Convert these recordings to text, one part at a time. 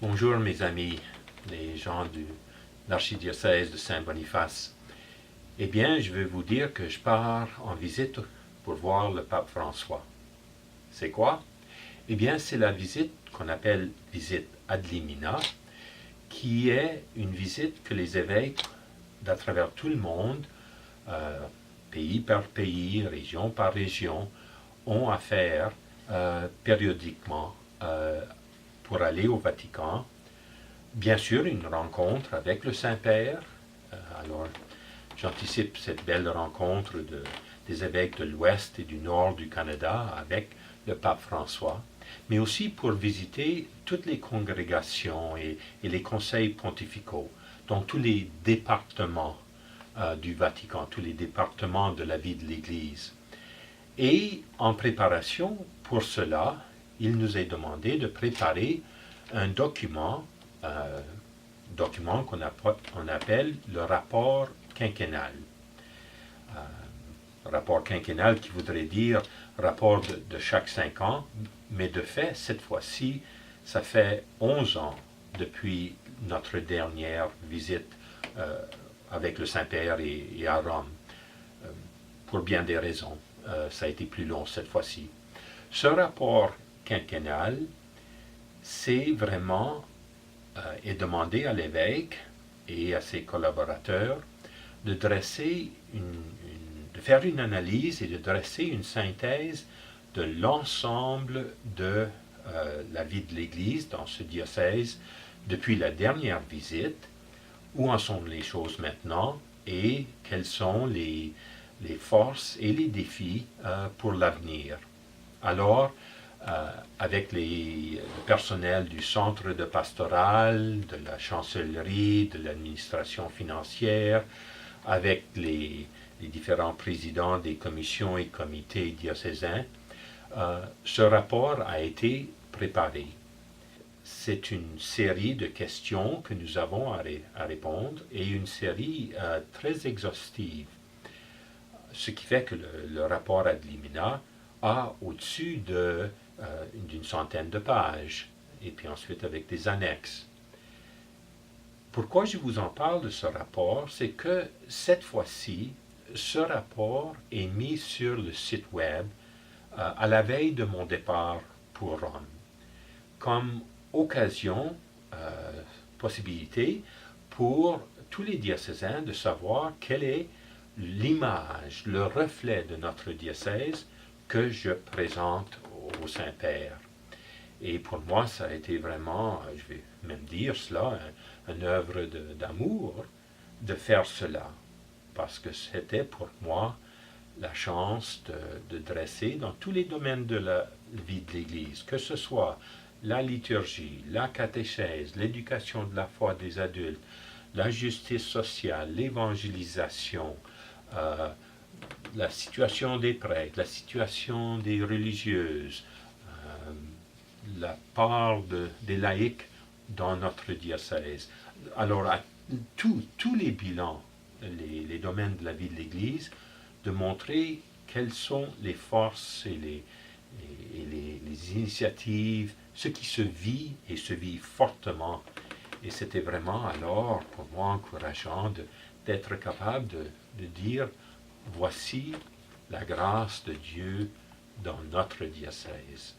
Bonjour mes amis, les gens de l'archidiocèse de Saint-Boniface. Eh bien, je vais vous dire que je pars en visite pour voir le pape François. C'est quoi? Eh bien, c'est la visite qu'on appelle visite ad limina, qui est une visite que les évêques d'à travers tout le monde, pays par pays, région par région, ont à faire périodiquement pour aller au Vatican. Bien sûr, une rencontre avec le Saint-Père. Alors, j'anticipe cette belle rencontre des évêques de l'Ouest et du Nord du Canada avec le pape François, mais aussi pour visiter toutes les congrégations et les conseils pontificaux dans tous les départements du Vatican, tous les départements de la vie de l'Église. Et en préparation pour cela, il nous est demandé de préparer un document qu'on appelle le rapport quinquennal. Rapport quinquennal qui voudrait dire rapport de chaque 5 ans, mais de fait, cette fois-ci, ça fait 11 ans depuis notre dernière visite avec le Saint-Père et à Rome, pour bien des raisons. Ça a été plus long cette fois-ci. Ce rapport quinquennal, c'est vraiment est demandé à l'évêque et à ses collaborateurs de de faire une analyse et de dresser une synthèse de l'ensemble de la vie de l'Église dans ce diocèse depuis la dernière visite, où en sont les choses maintenant et quelles sont les forces et les défis pour l'avenir. Alors, avec le personnel du centre de pastoral, de la chancellerie, de l'administration financière, avec les différents présidents des commissions et comités diocésains, ce rapport a été préparé. C'est une série de questions que nous avons à répondre et une série très exhaustive, ce qui fait que le rapport ad limina a au-dessus d'une centaine de pages, et puis ensuite avec des annexes. Pourquoi je vous en parle de ce rapport, c'est que cette fois-ci, ce rapport est mis sur le site web à la veille de mon départ pour Rome, comme occasion, possibilité pour tous les diocésains de savoir quelle est l'image, le reflet de notre diocèse que je présente au Saint-Père. Et pour moi, ça a été vraiment, je vais même dire cela, une œuvre d'amour de faire cela. Parce que c'était pour moi la chance de dresser dans tous les domaines de la vie de l'Église, que ce soit la liturgie, la catéchèse, l'éducation de la foi des adultes, la justice sociale, l'évangélisation, la situation des prêtres, la situation des religieuses, la part des laïcs dans notre diocèse. Alors, à tous les bilans, les domaines de la vie de l'Église, de montrer quelles sont les forces et les initiatives, ce qui se vit et se vit fortement. Et c'était vraiment alors pour moi encourageant d'être capable de dire, voici la grâce de Dieu dans notre diocèse.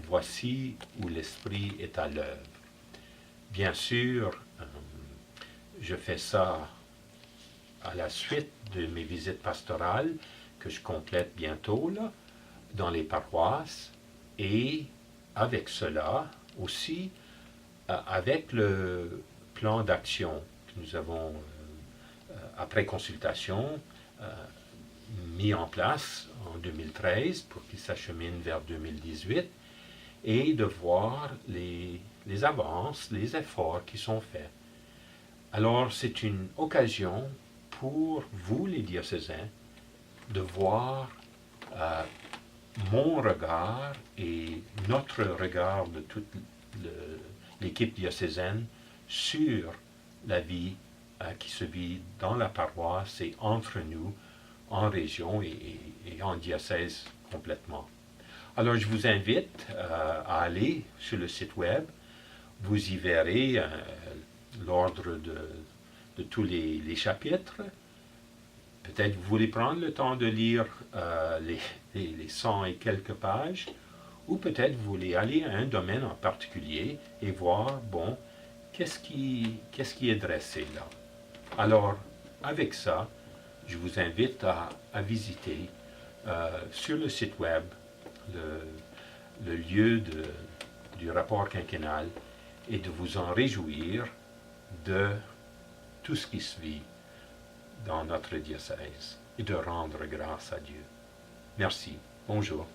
Voici où l'Esprit est à l'œuvre. Bien sûr, je fais ça à la suite de mes visites pastorales que je complète bientôt là, dans les paroisses, et avec cela aussi, avec le plan d'action que nous avons, après consultation, mis en place en 2013 pour qu'il s'achemine vers 2018, et de voir les avances, les efforts qui sont faits. Alors, c'est une occasion pour vous, les diocésains, de voir mon regard et notre regard de toute l'équipe diocésaine sur la vie qui se vit dans la paroisse et entre nous, en région et en diocèse complètement. Alors, je vous invite à aller sur le site web, Vous y verrez l'ordre de tous les chapitres. Peut-être vous voulez prendre le temps de lire les 100 et quelques pages, ou peut-être vous voulez aller à un domaine en particulier et voir, bon, qu'est-ce qui est dressé là. Alors, avec ça, je vous invite à visiter sur le site web le lieu du rapport quinquennal et de vous en réjouir de tout ce qui se vit dans notre diocèse et de rendre grâce à Dieu. Merci. Bonjour.